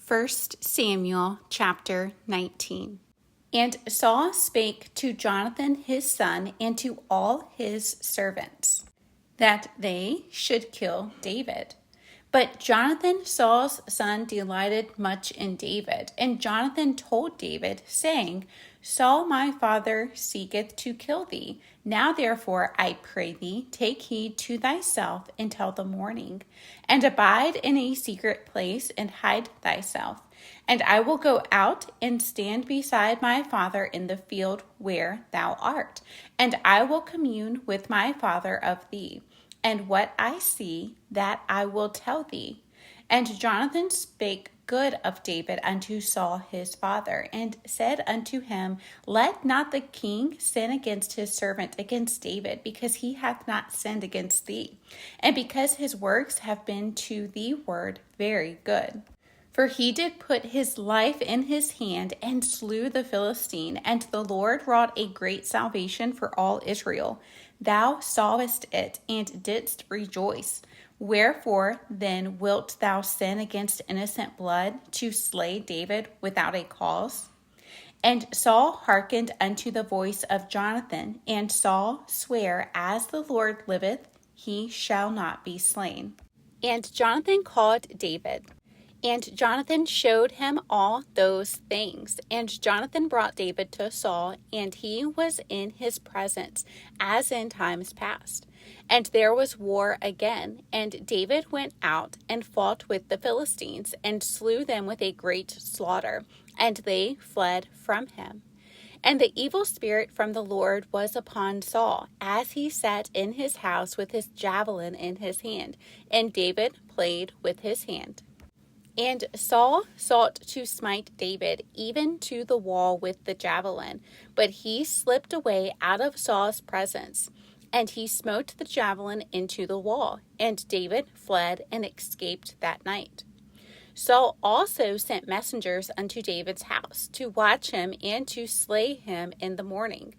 1 Samuel chapter 19. And Saul spake to Jonathan his son and to all his servants, that they should kill David. But Jonathan, Saul's son, delighted much in David. And Jonathan told David, saying, Saul my father seeketh to kill thee. Now therefore, I pray thee, take heed to thyself until the morning, and abide in a secret place, and hide thyself. And I will go out and stand beside my father in the field where thou art, and I will commune with my father of thee. And what I see, that I will tell thee. And Jonathan spake good of David unto Saul his father, and said unto him, Let not the king sin against his servant, against David, because he hath not sinned against thee, and because his works have been to thee word very good. For he did put his life in his hand, and slew the Philistine, and the Lord wrought a great salvation for all Israel. Thou sawest it, and didst rejoice. Wherefore then wilt thou sin against innocent blood, to slay David without a cause? And Saul hearkened unto the voice of Jonathan, and Saul sware, As the Lord liveth, he shall not be slain. And Jonathan called David. And Jonathan showed him all those things. And Jonathan brought David to Saul, and he was in his presence, as in times past. And there was war again, and David went out and fought with the Philistines, and slew them with a great slaughter, and they fled from him. And the evil spirit from the Lord was upon Saul, as he sat in his house with his javelin in his hand, and David played with his hand. And Saul sought to smite David, even to the wall with the javelin, but he slipped away out of Saul's presence. And he smote the javelin into the wall, and David fled and escaped that night. Saul also sent messengers unto David's house, to watch him and to slay him in the morning.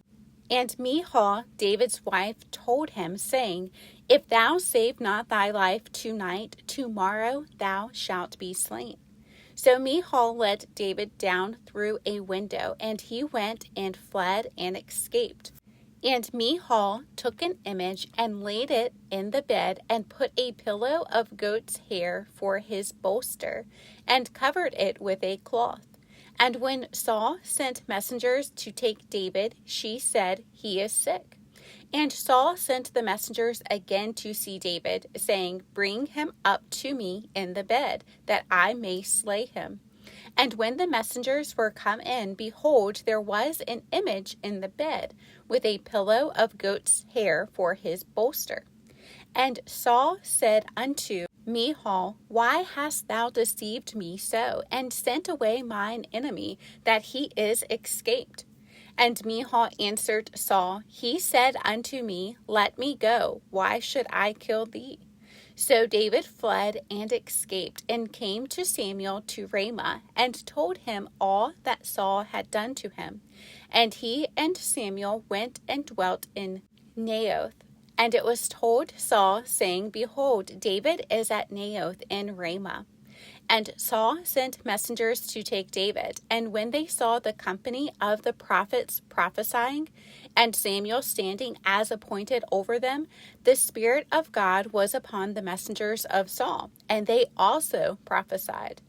And Michal, David's wife, told him, saying, If thou save not thy life tonight, tomorrow thou shalt be slain. So Michal let David down through a window, and he went and fled and escaped. And Michal took an image and laid it in the bed, and put a pillow of goat's hair for his bolster, and covered it with a cloth. And when Saul sent messengers to take David, she said, He is sick. And Saul sent the messengers again to see David, saying, Bring him up to me in the bed, that I may slay him. And when the messengers were come in, behold, there was an image in the bed, with a pillow of goat's hair for his bolster. And Saul said unto Michal, Why hast thou deceived me so, and sent away mine enemy, that he is escaped? And Michal answered Saul, He said unto me, Let me go, why should I kill thee? So David fled and escaped, and came to Samuel to Ramah, and told him all that Saul had done to him. And he and Samuel went and dwelt in Naioth. And it was told Saul, saying, Behold, David is at Naioth in Ramah. And Saul sent messengers to take David. And when they saw the company of the prophets prophesying, and Samuel standing as appointed over them, the Spirit of God was upon the messengers of Saul, and they also prophesied.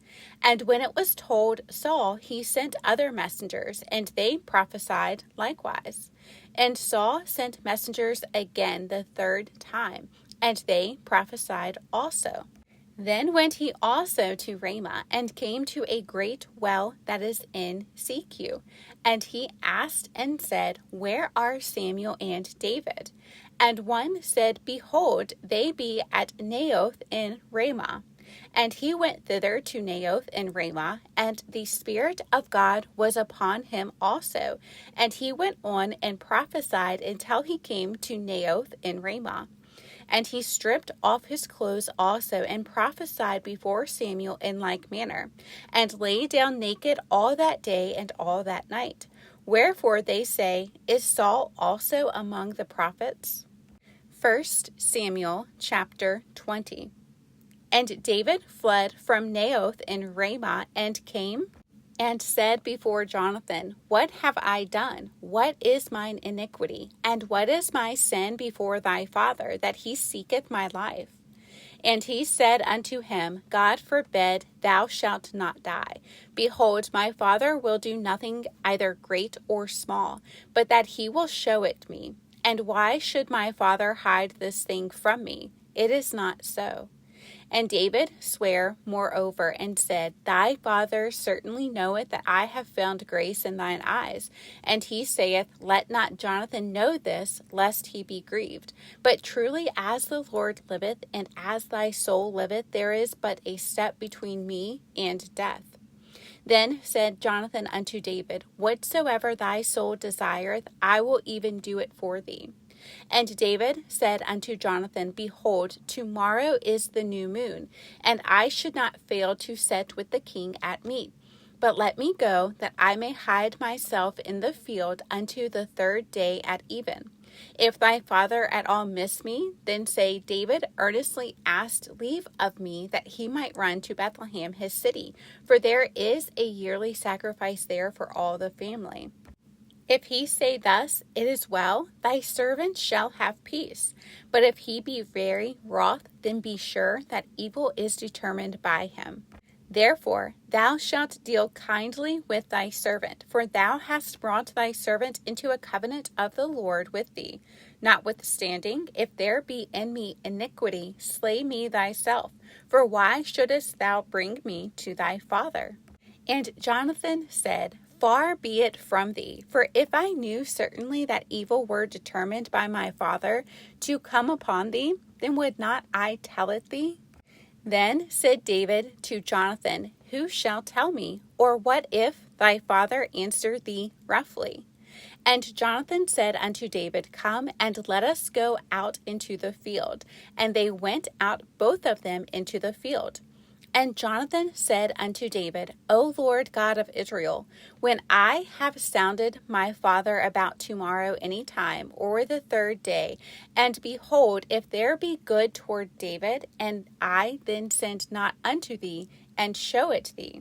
And when it was told Saul, he sent other messengers, and they prophesied likewise. And Saul sent messengers again the third time, and they prophesied also. Then went he also to Ramah, and came to a great well that is in Secu. And he asked and said, Where are Samuel and David? And one said, Behold, they be at Naioth in Ramah. And he went thither to Naioth in Ramah, and the Spirit of God was upon him also. And he went on and prophesied until he came to Naioth in Ramah. And he stripped off his clothes also, and prophesied before Samuel in like manner, and lay down naked all that day and all that night. Wherefore they say, Is Saul also among the prophets? 1 Samuel chapter 20. And David fled from Naioth in Ramah and came and said before Jonathan, What have I done? What is mine iniquity? And what is my sin before thy father, that he seeketh my life? And he said unto him, God forbid, thou shalt not die. Behold, my father will do nothing either great or small, but that he will show it me. And why should my father hide this thing from me? It is not so. And David sware moreover, and said, Thy father certainly knoweth that I have found grace in thine eyes. And he saith, Let not Jonathan know this, lest he be grieved. But truly as the Lord liveth, and as thy soul liveth, there is but a step between me and death. Then said Jonathan unto David, Whatsoever thy soul desireth, I will even do it for thee. And David said unto Jonathan, Behold, tomorrow is the new moon, and I should not fail to sit with the king at meat. But let me go, that I may hide myself in the field unto the third day at even. If thy father at all miss me, then say, David earnestly asked leave of me, that he might run to Bethlehem his city, for there is a yearly sacrifice there for all the family. If he say thus, It is well, thy servant shall have peace. But if he be very wroth, then be sure that evil is determined by him. Therefore thou shalt deal kindly with thy servant, for thou hast brought thy servant into a covenant of the Lord with thee. Notwithstanding, if there be in me iniquity, slay me thyself. For why shouldest thou bring me to thy father? And Jonathan said, Far be it from thee, for if I knew certainly that evil were determined by my father to come upon thee, then would not I tell it thee? Then said David to Jonathan, Who shall tell me? Or what if thy father answer thee roughly? And Jonathan said unto David, Come, and let us go out into the field. And they went out both of them into the field. And Jonathan said unto David, O Lord God of Israel, when I have sounded my father about tomorrow any time, or the third day, and behold, if there be good toward David, and I then send not unto thee, and show it thee,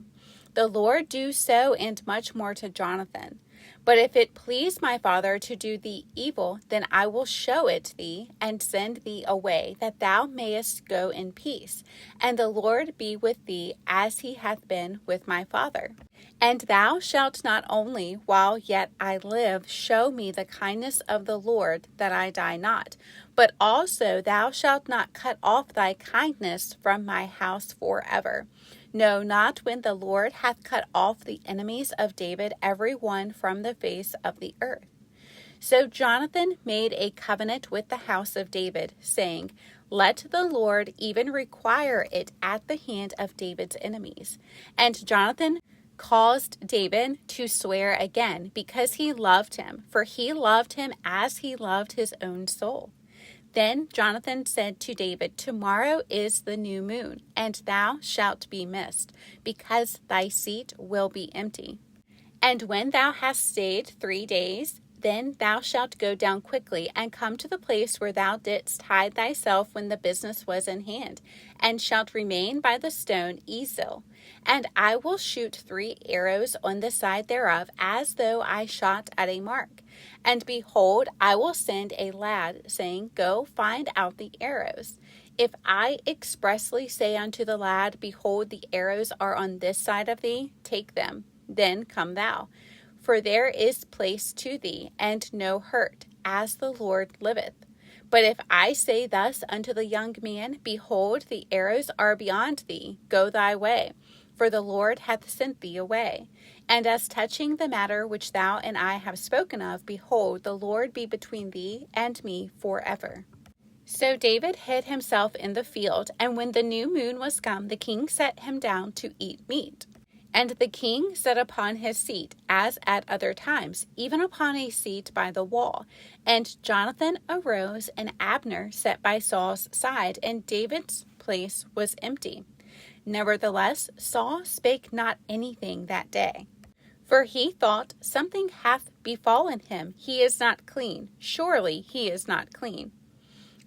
the Lord do so and much more to Jonathan. But if it please my father to do thee evil, then I will show it thee, and send thee away, that thou mayest go in peace. And the Lord be with thee, as he hath been with my father. And thou shalt not only, while yet I live, show me the kindness of the Lord, that I die not, but also thou shalt not cut off thy kindness from my house forever. No, not when the Lord hath cut off the enemies of David, every one from the face of the earth. So Jonathan made a covenant with the house of David, saying, Let the Lord even require it at the hand of David's enemies. And Jonathan caused David to swear again, because he loved him, for he loved him as he loved his own soul. Then Jonathan said to David, Tomorrow is the new moon, and thou shalt be missed, because thy seat will be empty. And when thou hast stayed 3 days, then thou shalt go down quickly, and come to the place where thou didst hide thyself when the business was in hand, and shalt remain by the stone Ezel. And I will shoot 3 arrows on the side thereof, as though I shot at a mark. And behold, I will send a lad, saying, Go find out the arrows. If I expressly say unto the lad, Behold, the arrows are on this side of thee, take them, then come thou. For there is place to thee, and no hurt, as the Lord liveth. But if I say thus unto the young man, Behold, the arrows are beyond thee, go thy way, for the Lord hath sent thee away. And as touching the matter which thou and I have spoken of, behold, the Lord be between thee and me forever. So David hid himself in the field, and when the new moon was come, the king set him down to eat meat. And the king sat upon his seat, as at other times, even upon a seat by the wall. And Jonathan arose, and Abner sat by Saul's side, and David's place was empty. Nevertheless, Saul spake not anything that day. For he thought, Something hath befallen him, he is not clean, surely he is not clean.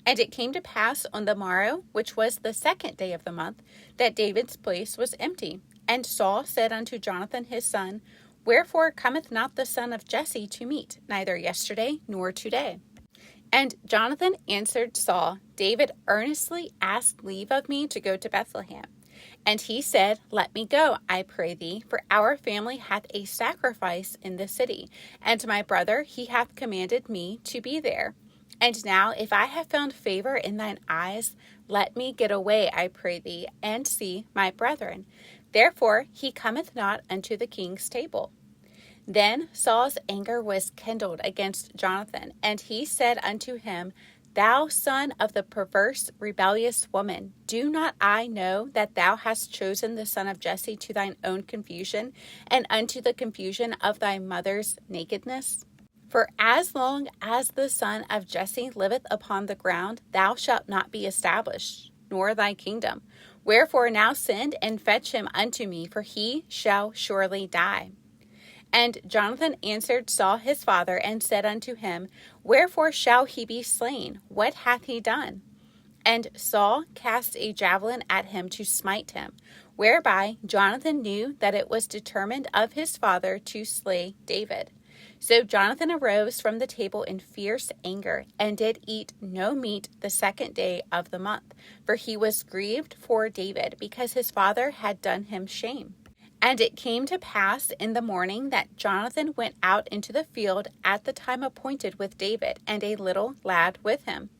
And it came to pass on the morrow, which was the 2nd day of the month, that David's place was empty. And Saul said unto Jonathan his son, Wherefore cometh not the son of Jesse to meat, neither yesterday nor today? And Jonathan answered Saul, David earnestly asked leave of me to go to Bethlehem. And he said, Let me go, I pray thee, for our family hath a sacrifice in the city, and my brother he hath commanded me to be there. And now, if I have found favor in thine eyes, let me get away, I pray thee, and see my brethren. Therefore he cometh not unto the king's table. Then Saul's anger was kindled against Jonathan, and he said unto him, Thou son of the perverse, rebellious woman, do not I know that thou hast chosen the son of Jesse to thine own confusion, and unto the confusion of thy mother's nakedness? For as long as the son of Jesse liveth upon the ground, thou shalt not be established, nor thy kingdom. Wherefore now send and fetch him unto me, for he shall surely die. And Jonathan answered Saul his father, and said unto him, Wherefore shall he be slain? What hath he done? And Saul cast a javelin at him to smite him, whereby Jonathan knew that it was determined of his father to slay David. So Jonathan arose from the table in fierce anger, and did eat no meat the 2nd day of the month, for he was grieved for David, because his father had done him shame. And it came to pass in the morning that Jonathan went out into the field at the time appointed with David, and a little lad with him.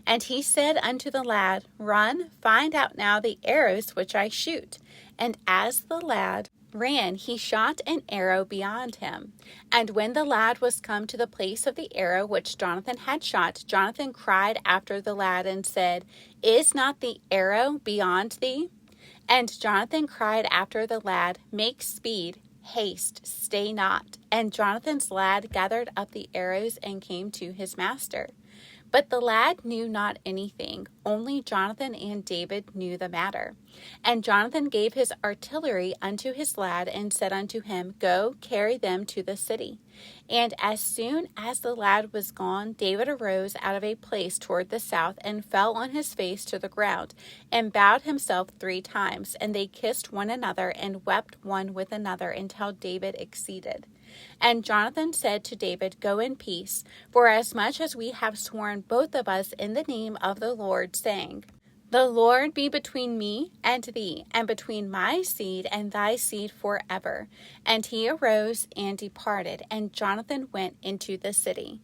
And he said unto the lad, Run, find out now the arrows which I shoot. And as the lad ran, he shot an arrow beyond him. And when the lad was come to the place of the arrow which Jonathan had shot, Jonathan cried after the lad and said, Is not the arrow beyond thee? And Jonathan cried after the lad, Make speed, haste, stay not. And Jonathan's lad gathered up the arrows and came to his master. But the lad knew not anything, only Jonathan and David knew the matter. And Jonathan gave his artillery unto his lad, and said unto him, Go, carry them to the city. And as soon as the lad was gone, David arose out of a place toward the south, and fell on his face to the ground, and bowed himself 3 times. And they kissed one another, and wept one with another, until David exceeded. And Jonathan said to David, Go in peace, for as much as we have sworn both of us in the name of the Lord, saying, The Lord be between me and thee, and between my seed and thy seed forever. And he arose and departed, and Jonathan went into the city.